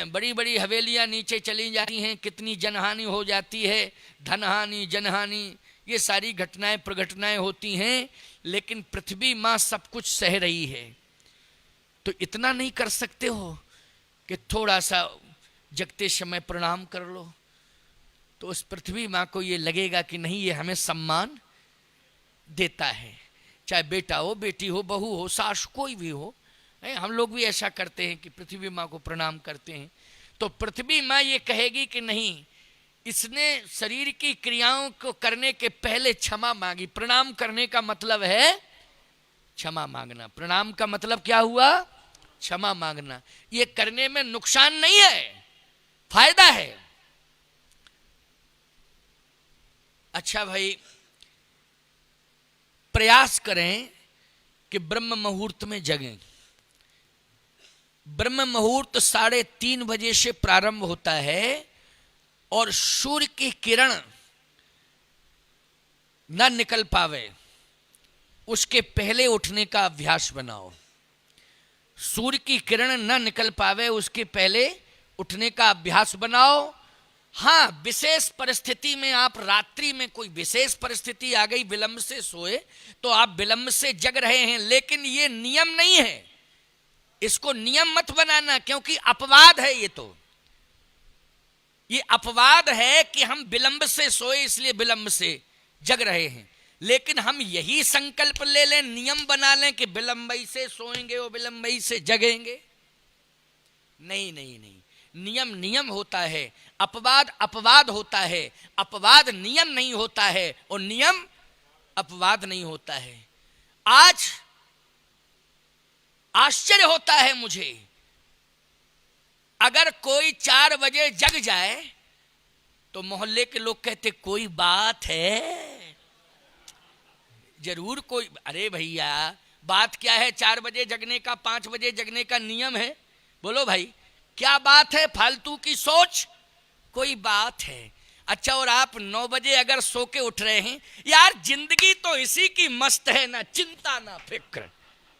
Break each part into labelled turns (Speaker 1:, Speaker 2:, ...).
Speaker 1: बड़ी बड़ी हवेलियां नीचे चली जाती हैं, कितनी जनहानि हो जाती है, धनहानि जनहानि, ये सारी घटनाएं प्रघटनाएं होती हैं, लेकिन पृथ्वी माँ सब कुछ सह रही है। तो इतना नहीं कर सकते हो कि थोड़ा सा जगते समय प्रणाम कर लो? तो उस पृथ्वी माँ को ये लगेगा कि नहीं, ये हमें सम्मान देता है, चाहे बेटा हो, बेटी हो, बहू हो, सास, कोई भी हो। हम लोग भी ऐसा करते हैं कि पृथ्वी माँ को प्रणाम करते हैं। तो पृथ्वी माँ ये कहेगी कि नहीं, इसने शरीर की क्रियाओं को करने के पहले क्षमा मांगी। प्रणाम करने का मतलब है क्षमा मांगना। प्रणाम का मतलब क्या हुआ? क्षमा मांगना। ये करने में नुकसान नहीं है, फायदा है। अच्छा भाई, प्रयास करें कि ब्रह्म मुहूर्त में जगें। ब्रह्म मुहूर्त 3:30 बजे से प्रारंभ होता है और सूर्य की किरण न निकल पावे उसके पहले उठने का अभ्यास बनाओ। सूर्य की किरण न निकल पावे उसके पहले उठने का अभ्यास बनाओ। हाँ, विशेष परिस्थिति में आप रात्रि में कोई विशेष परिस्थिति आ गई, विलंब से सोए तो आप विलंब से जग रहे हैं, लेकिन ये नियम नहीं है। इसको नियम मत बनाना, क्योंकि अपवाद है। ये अपवाद है कि हम विलंब से सोए इसलिए विलंब से जग रहे हैं। लेकिन हम यही संकल्प ले लें, नियम बना लें कि विलंबई से सोएंगे और विलंबई से जगेंगे। नहीं नहीं नहीं, नियम नियम होता है, अपवाद अपवाद होता है। अपवाद नियम नहीं होता है और नियम अपवाद नहीं होता है। आज आश्चर्य होता है मुझे, अगर कोई 4 बजे जग जाए तो मोहल्ले के लोग कहते कोई बात है, जरूर कोई। अरे भैया, बात क्या है? 4 बजे जगने का, 5 बजे जगने का नियम है। बोलो भाई, क्या बात है? फालतू की सोच, कोई बात है। अच्छा, और आप 9 बजे अगर सो के उठ रहे हैं, यार जिंदगी तो इसी की मस्त है, ना चिंता ना फिक्र।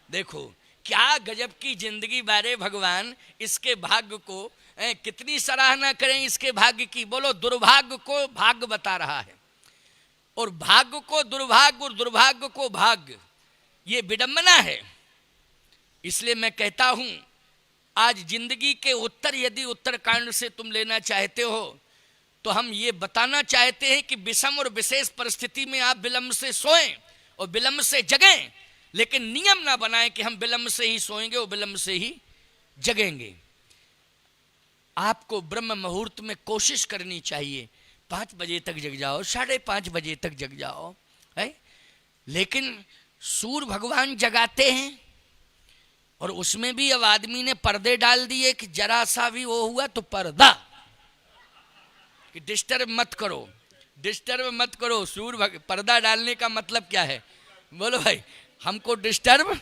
Speaker 1: देखो क्या गजब की जिंदगी बारे भगवान, इसके भाग्य को कितनी सराहना करें इसके भाग्य की। बोलो, दुर्भाग्य को भाग्य बता रहा है और भाग्य को दुर्भाग्य और दुर्भाग्य को भाग्य, ये विडंबना है। इसलिए मैं कहता हूं, आज जिंदगी के उत्तर यदि उत्तरकांड से तुम लेना चाहते हो तो हम ये बताना चाहते हैं कि विषम और विशेष परिस्थिति में आप विलंब से सोएं और विलंब से जगें, लेकिन नियम ना बनाएं कि हम विलंब से ही सोएंगे और विलंब से ही जगेंगे। आपको ब्रह्म मुहूर्त में कोशिश करनी चाहिए, 5 बजे तक जग जाओ, 5:30 बजे तक जग जाओ, है? लेकिन सूर्य भगवान जगाते हैं और उसमें भी अब आदमी ने पर्दे डाल दिए कि जरा सा भी वो हुआ तो पर्दा, कि डिस्टर्ब मत करो, डिस्टर्ब मत करो। पर्दा डालने का मतलब क्या है? बोलो भाई, हमको डिस्टर्ब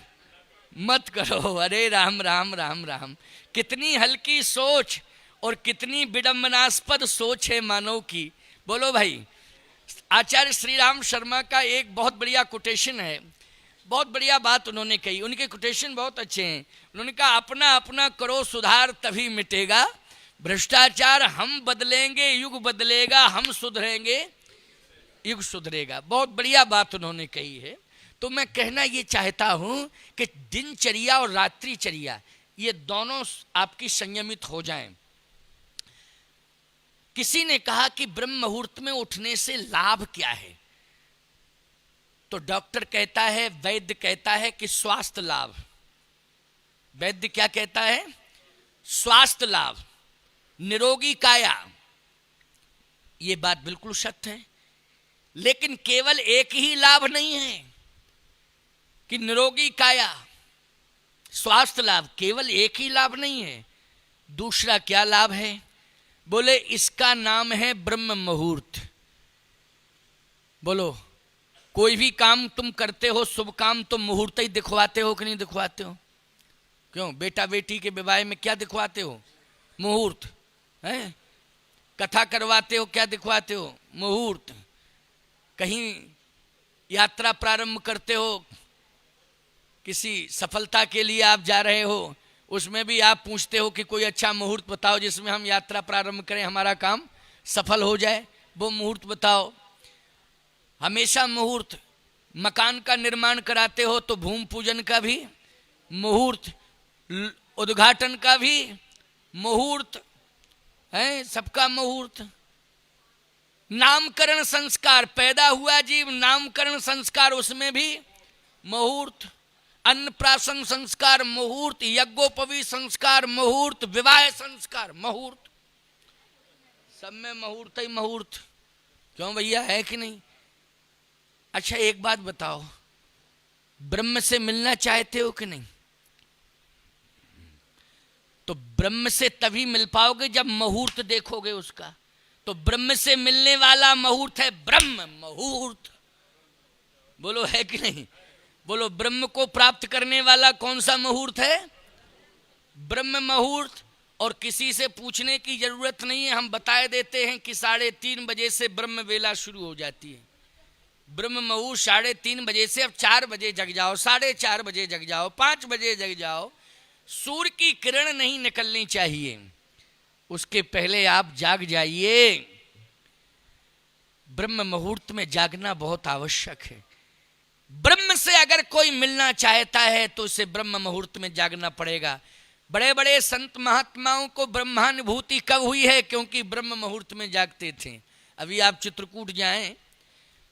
Speaker 1: मत करो। अरे राम राम राम राम, कितनी हल्की सोच और कितनी विडंबनास्पद सोच है मानव की। बोलो भाई, आचार्य श्री राम शर्मा का एक बहुत बढ़िया कोटेशन है, बहुत बढ़िया बात उन्होंने कही। उनके कोटेशन बहुत अच्छे हैं। उन्होंने कहा, अपना अपना करो सुधार तभी मिटेगा भ्रष्टाचार, हम बदलेंगे युग बदलेगा, हम सुधरेंगे युग सुधरेगा। बहुत बढ़िया बात उन्होंने कही है। तो मैं कहना ये चाहता हूं कि दिनचर्या और रात्रिचर्या ये दोनों आपकी संयमित हो जाएं। किसी ने कहा कि ब्रह्म मुहूर्त में उठने से लाभ क्या है? तो डॉक्टर कहता है, वैद्य कहता है कि स्वास्थ्य लाभ। वैद्य क्या कहता है? स्वास्थ्य लाभ, निरोगी काया। ये बात बिल्कुल सत्य है, लेकिन केवल एक ही लाभ नहीं है कि निरोगी काया, स्वास्थ्य लाभ, केवल एक ही लाभ नहीं है। दूसरा क्या लाभ है? बोले, इसका नाम है ब्रह्म मुहूर्त। बोलो, कोई भी काम तुम करते हो, शुभ काम, तो मुहूर्त ही दिखवाते हो कि नहीं दिखवाते हो? क्यों? बेटा बेटी के विवाह में क्या दिखवाते हो? मुहूर्त है। कथा करवाते हो, क्या दिखवाते हो? मुहूर्त। कहीं यात्रा प्रारंभ करते हो, किसी सफलता के लिए आप जा रहे हो, उसमें भी आप पूछते हो कि कोई अच्छा मुहूर्त बताओ जिसमें हम यात्रा प्रारंभ करें, हमारा काम सफल हो जाए, वो मुहूर्त बताओ। हमेशा मुहूर्त, मकान का निर्माण कराते हो तो भूमि पूजन का भी मुहूर्त, उद्घाटन का भी मुहूर्त है, सबका मुहूर्त। नामकरण संस्कार, पैदा हुआ जीव, नामकरण संस्कार, उसमें भी मुहूर्त। अन्नप्राशन संस्कार मुहूर्त, यज्ञोपवी संस्कार मुहूर्त, विवाह संस्कार मुहूर्त, सब में मुहूर्त ही मुहूर्त। क्यों भैया, है कि नहीं? अच्छा एक बात बताओ, ब्रह्म से मिलना चाहते हो कि नहीं? तो ब्रह्म से तभी मिल पाओगे जब मुहूर्त देखोगे उसका। तो ब्रह्म से मिलने वाला मुहूर्त है ब्रह्म मुहूर्त। बोलो है कि नहीं? बोलो, ब्रह्म को प्राप्त करने वाला कौन सा मुहूर्त है? ब्रह्म मुहूर्त। और किसी से पूछने की जरूरत नहीं है, हम बताए देते हैं कि 3:30 बजे से ब्रह्म वेला शुरू हो जाती है। ब्रह्म मुहूर्त 3:30 बजे से। अब 4 बजे जग जाओ, 4:30 बजे जग जाओ, 5 बजे जग जाओ, सूर्य की किरण नहीं निकलनी चाहिए, उसके पहले आप जाग जाइए। ब्रह्म मुहूर्त में जागना बहुत आवश्यक है। ब्रह्म से अगर कोई मिलना चाहता है तो उसे ब्रह्म मुहूर्त में जागना पड़ेगा। बड़े बड़े संत महात्माओं को ब्रह्मानुभूति कब हुई है? क्योंकि ब्रह्म मुहूर्त में जागते थे। अभी आप चित्रकूट जाएं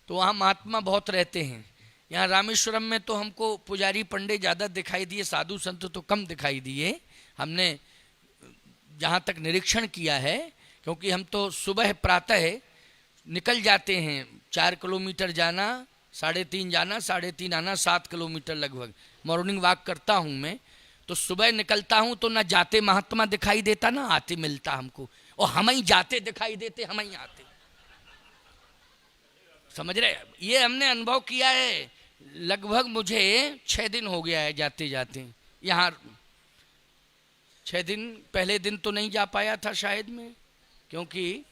Speaker 1: तो वहाँ महात्मा बहुत रहते हैं। यहाँ रामेश्वरम में तो हमको पुजारी पंडे ज़्यादा दिखाई दिए, साधु संत तो कम दिखाई दिए, हमने जहाँ तक निरीक्षण किया है। क्योंकि हम तो सुबह प्रातः निकल जाते हैं, 4 किलोमीटर जाना, 3.5 जाना, 3.5 आना, 7 किलोमीटर लगभग मॉर्निंग वॉक करता हूँ मैं। तो सुबह निकलता हूँ तो ना जाते महात्मा दिखाई देता ना आते मिलता हमको, और हम ही जाते दिखाई देते, हम ही आते। समझ रहे? ये हमने अनुभव किया है। लगभग मुझे 6 दिन हो गया है जाते जाते यहाँ। 6 दिन, पहले दिन तो नहीं जा पाया था शायद मैं, क्योंकि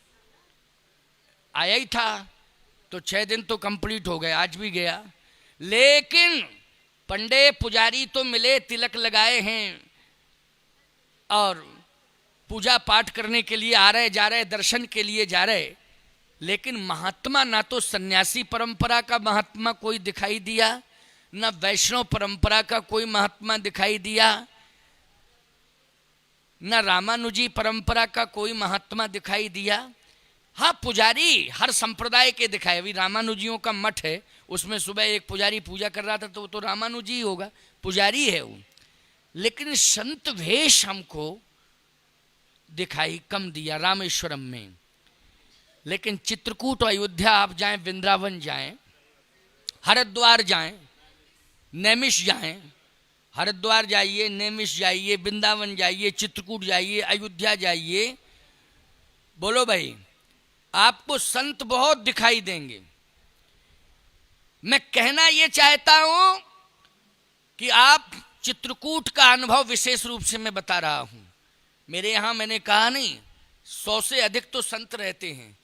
Speaker 1: आया ही था, तो 6 दिन तो कंप्लीट हो गए, आज भी गया। लेकिन पंडे पुजारी तो मिले, तिलक लगाए हैं और पूजा पाठ करने के लिए आ रहे जा रहे, दर्शन के लिए जा रहे। लेकिन महात्मा, ना तो सन्यासी परंपरा का महात्मा कोई दिखाई दिया, ना वैष्णव परंपरा का कोई महात्मा दिखाई दिया, ना रामानुजी परंपरा का कोई महात्मा दिखाई दिया। हाँ, पुजारी हर संप्रदाय के दिखाए। अभी रामानुजियों का मठ है, उसमें सुबह एक पुजारी पूजा कर रहा था, तो वो तो रामानुजी ही होगा, पुजारी है वो। लेकिन संत वेश हमको दिखाई कम दिया रामेश्वरम में। लेकिन चित्रकूट और अयोध्या आप जाएं, वृंदावन जाएं, हरिद्वार जाएं, नैमिष जाएं, हरिद्वार जाइए, नैमिष जाइए, वृंदावन जाइए, चित्रकूट जाइए, अयोध्या जाइए, बोलो भाई, आपको संत बहुत दिखाई देंगे। मैं कहना यह चाहता हूं कि आप चित्रकूट का अनुभव विशेष रूप से मैं बता रहा हूं। मेरे यहां मैंने कहा नहीं, 100 से अधिक तो संत रहते हैं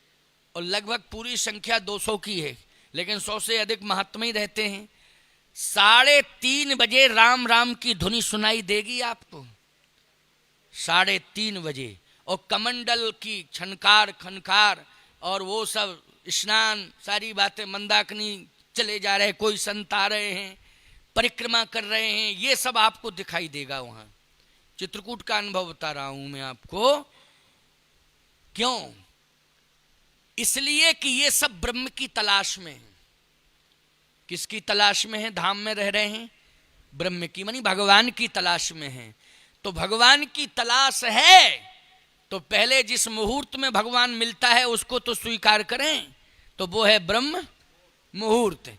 Speaker 1: और लगभग पूरी संख्या 200 की है, लेकिन 100 से अधिक महात्मा ही रहते हैं। 3:30 बजे राम राम की धुनी सुनाई देगी आपको, 3:30 बजे। और कमंडल की छनकार खनकार और वो सब स्नान, सारी बातें, मंदाकिनी चले जा रहे, कोई संत आ रहे हैं, परिक्रमा कर रहे हैं, ये सब आपको दिखाई देगा वहाँ। चित्रकूट का अनुभव बता रहा हूँ मैं आपको। क्यों? इसलिए कि ये सब ब्रह्म की तलाश में है। किसकी तलाश में है? धाम में रह रहे हैं, ब्रह्म की, मानी भगवान की तलाश में है। तो भगवान की तलाश है तो पहले जिस मुहूर्त में भगवान मिलता है उसको तो स्वीकार करें, तो वो है ब्रह्म मुहूर्त।